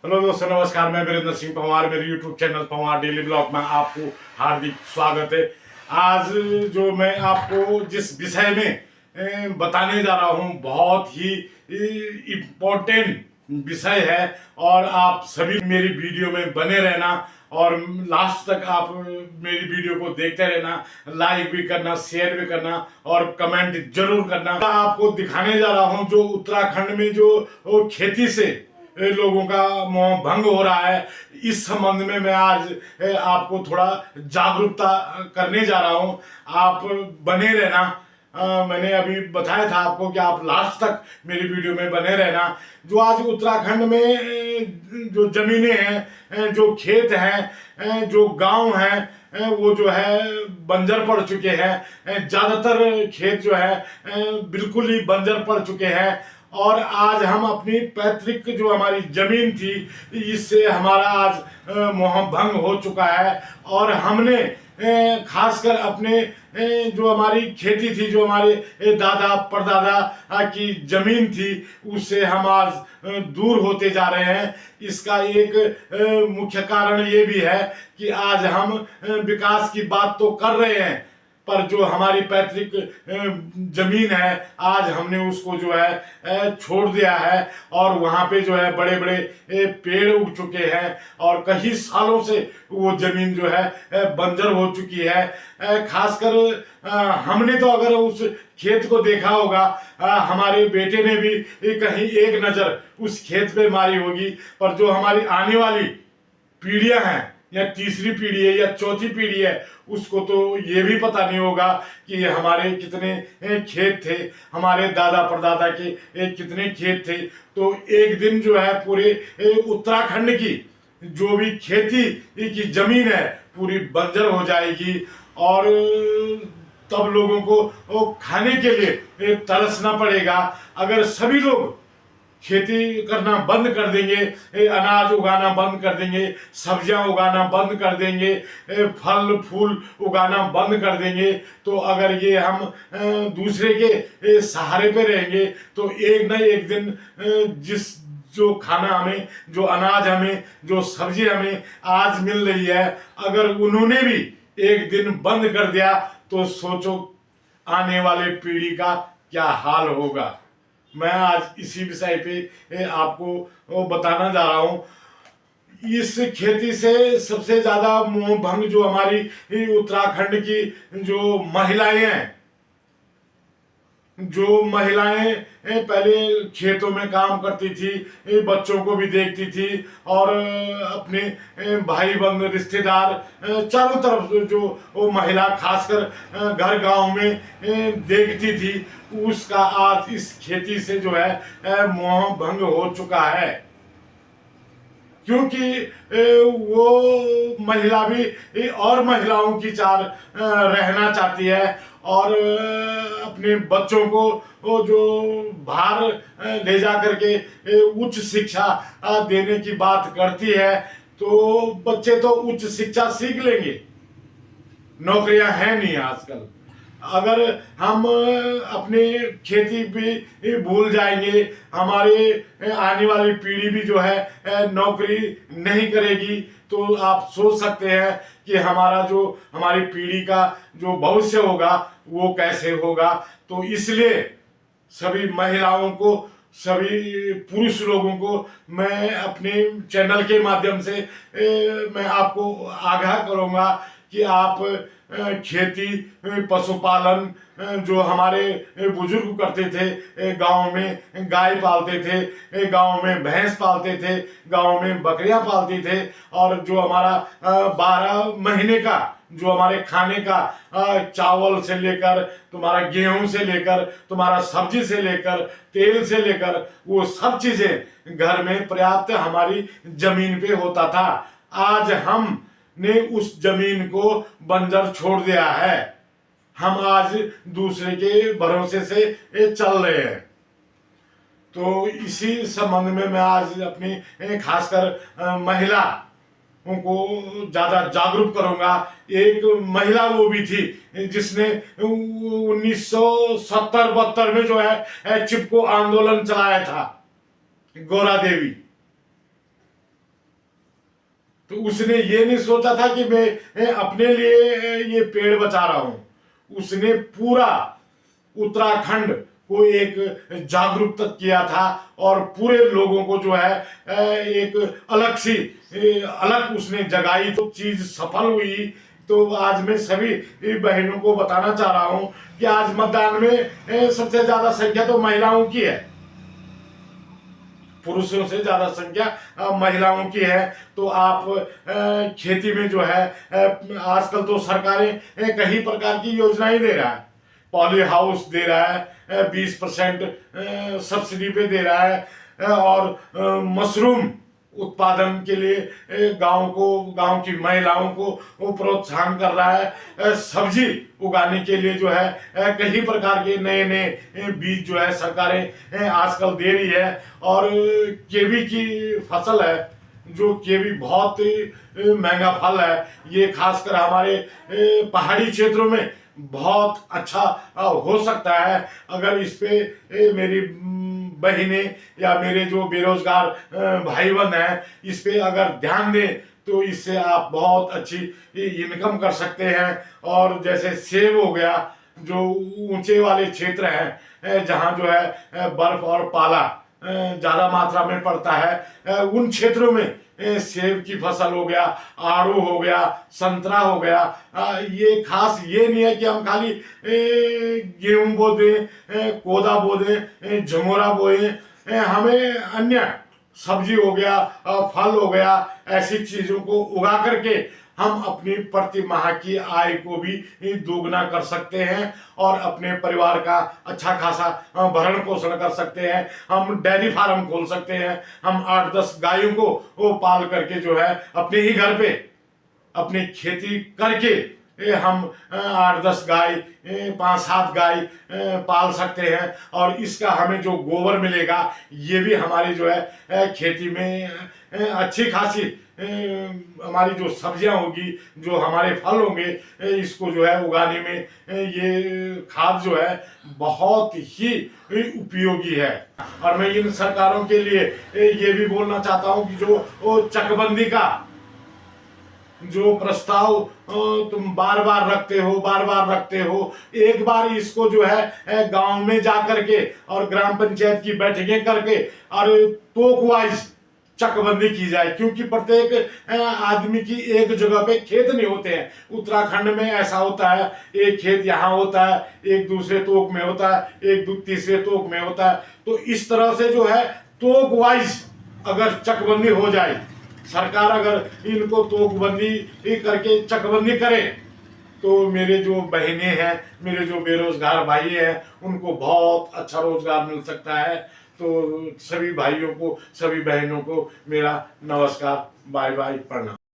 Hello दोस्तों, नमस्कार। मैं वीरेंद्र सिंह पंवार, मेरे YouTube channel Panwar daily blog में आपको हार्दिक स्वागत है। आज जो मैं आपको जिस विषय में बताने जा रहा हूँ बहुत ही इम्पोर्टेंट विषय है और आप सभी मेरी वीडियो में बने रहना और लास्ट तक आप मेरी वीडियो को देखते रहना, लाइक भी करना, शेयर भी करना और कमेंट जरूर करना। आपको दिखाने जा रहा हूँ जो उत्तराखंड में जो खेती से लोगों का मोह भंग हो रहा है, इस संबंध में मैं आज आपको थोड़ा जागरूकता करने जा रहा हूं। आप बने रहना। मैंने अभी बताया था आपको कि आप लास्ट तक मेरी वीडियो में बने रहना। जो आज उत्तराखंड में जो जमीनें हैं, जो खेत हैं, जो गांव हैं, वो जो है बंजर पड़ चुके हैं। ज्यादातर खेत जो है बिल्कुल ही बंजर पड़ चुके हैं और आज हम अपनी पैतृक जो हमारी जमीन थी इससे हमारा आज मोह भंग हो चुका है और हमने खासकर अपने जो हमारी खेती थी, जो हमारे दादा परदादा की जमीन थी, उससे हम आज दूर होते जा रहे हैं। इसका एक मुख्य कारण ये भी है कि आज हम विकास की बात तो कर रहे हैं, पर जो हमारी पैतृक जमीन है आज हमने उसको जो है छोड़ दिया है और वहां पे जो है बड़े बड़े पेड़ उग चुके हैं और कई सालों से वो जमीन जो है बंजर हो चुकी है। खासकर हमने तो अगर उस खेत को देखा होगा, हमारे बेटे ने भी कहीं एक नजर उस खेत पे मारी होगी, पर जो हमारी आने वाली पीढ़ियां हैं या तीसरी पीढ़ी है या चौथी पीढ़ी है, उसको तो ये भी पता नहीं होगा कि हमारे कितने खेत थे, हमारे दादा परदादा के कितने खेत थे। तो एक दिन जो है पूरे उत्तराखंड की जो भी खेती की जमीन है पूरी बंजर हो जाएगी और तब लोगों को खाने के लिए तरसना पड़ेगा। अगर सभी लोग खेती करना बंद कर देंगे, अनाज उगाना बंद कर देंगे, सब्जियां उगाना बंद कर देंगे, फल फूल उगाना बंद कर देंगे, तो अगर ये हम दूसरे के सहारे पे रहेंगे तो एक न एक दिन जिस जो खाना हमें, जो अनाज हमें, जो सब्जी हमें आज मिल रही है, अगर उन्होंने भी एक दिन बंद कर दिया तो सोचो आने वाले पीढ़ी का क्या हाल होगा। मैं आज इसी विषय पे आपको बताना जा रहा हूं। इस खेती से सबसे ज्यादा मोह भंग जो हमारी उत्तराखंड की जो महिलाएं हैं, जो महिलाएं पहले खेतों में काम करती थी, बच्चों को भी देखती थी और अपने भाई बंधु रिश्तेदार चारों तरफ जो वो महिला खासकर घर गांव में देखती थी, उसका आज इस खेती से जो है मोह भंग हो चुका है। क्योंकि वो महिला भी और महिलाओं की चार रहना चाहती है और अपने बच्चों को वो जो बाहर ले जा करके उच्च शिक्षा देने की बात करती है, तो बच्चे तो उच्च शिक्षा सीख लेंगे, नौकरियां हैं नहीं आजकल। अगर हम अपने खेती भी भूल जाएंगे, हमारे आने वाली पीढ़ी भी जो है नौकरी नहीं करेगी, तो आप सोच सकते हैं कि हमारा जो हमारी पीढ़ी का जो भविष्य होगा वो कैसे होगा। तो इसलिए सभी महिलाओं को, सभी पुरुष लोगों को मैं अपने चैनल के माध्यम से मैं आपको आगाह करूंगा कि आप खेती, पशुपालन, जो हमारे बुजुर्ग करते थे, गांव में गाय पालते थे, गांव में भैंस पालते थे, गांव में बकरियां पालते थे और जो हमारा 12 महीने का जो हमारे खाने का चावल से लेकर तुम्हारा गेहूं से लेकर तुम्हारा सब्जी से लेकर तेल से लेकर वो सब चीजें घर में पर्याप्त हमारी जमीन पे होता था। आज हम ने उस जमीन को बंजर छोड़ दिया है। हम आज दूसरे के भरोसे से चल रहे हैं। तो इसी संबंध में मैं आज अपनी खासकर महिला को ज्यादा जागरूक करूंगा। एक महिला वो भी थी जिसने 1970-72 में जो है चिपको आंदोलन चलाया था, गौरा देवी। तो उसने ये नहीं सोचा था कि मैं अपने लिए ये पेड़ बचा रहा हूं। उसने पूरा उत्तराखंड को एक जागरूक किया था और पूरे लोगों को जो है एक अलग उसने जगाई, तो चीज सफल हुई। तो आज मैं सभी बहनों को बताना चाह रहा हूं कि आज मतदान में सबसे ज्यादा संख्या तो महिलाओं की है, पुरुषों से ज्यादा संख्या महिलाओं की है। तो आप खेती में जो है आजकल तो सरकारें कई प्रकार की योजनाएं दे रहा है। पॉली हाउस दे रहा है, 20% सब्सिडी पे दे रहा है, और मशरूम उत्पादन के लिए गांव की महिलाओं को वो प्रोत्साहन कर रहा है। सब्जी उगाने के लिए जो है कई प्रकार के नए नए बीज जो है सरकारें आजकल दे रही है। और केवी की फसल है, जो केवी बहुत महंगा फल है, ये खासकर हमारे पहाड़ी क्षेत्रों में बहुत अच्छा हो सकता है। अगर इस पे मेरी बहने या मेरे जो बेरोजगार भाई बहन हैं इस पे अगर ध्यान दें तो इससे आप बहुत अच्छी इनकम कर सकते हैं। और जैसे सेब हो गया, जो ऊंचे वाले क्षेत्र हैं जहां जो है बर्फ और पाला ज्यादा मात्रा में पड़ता है, उन क्षेत्रों में सेब की फसल हो गया, आड़ू हो गया, संतरा हो गया। ये खास ये नहीं है कि हम खाली गेहूं बो दें, कोदा बो दें, झमोरा बोए, हमें अन्य सब्जी हो गया, फल हो गया, ऐसी चीजों को उगा करके हम अपनी प्रति माह की आय को भी दोगुना कर सकते हैं और अपने परिवार का अच्छा खासा भरण पोषण कर सकते हैं। हम डेयरी फार्म खोल सकते हैं, हम 8-10 गायों को वो पाल करके जो है अपने ही घर पे अपनी खेती करके हम 8-10 गाय, 5-7 गाय पाल सकते हैं। और इसका हमें जो गोबर मिलेगा ये भी हमारी जो है खेती में अच्छी खासी हमारी जो सब्जियां होगी, जो हमारे फल होंगे, इसको जो है उगाने में ये खाद जो है बहुत ही उपयोगी है। और मैं इन सरकारों के लिए ये भी बोलना चाहता हूं कि जो चकबंदी का जो प्रस्ताव तुम बार बार रखते हो, एक बार इसको जो है गांव में जा करके और ग्राम पंचायत की बैठकें करके और टोक वाइज चकबंदी की जाए, क्योंकि प्रत्येक आदमी की एक जगह पे खेत नहीं होते हैं। उत्तराखंड में ऐसा होता है, एक खेत यहाँ होता है, एक दूसरे तोक में होता है, एक तीसरे तोक में होता है। तो इस तरह से जो है तोक वाइज अगर चकबंदी हो जाए, सरकार अगर इनको तोकबंदी करके चकबंदी करे, तो मेरे जो बहनें हैं, मेरे जो बेरोजगार भाई हैं, उनको बहुत अच्छा रोजगार मिल सकता है। तो सभी भाइयों को, सभी बहनों को मेरा नमस्कार, बाय बाय, प्रणाम।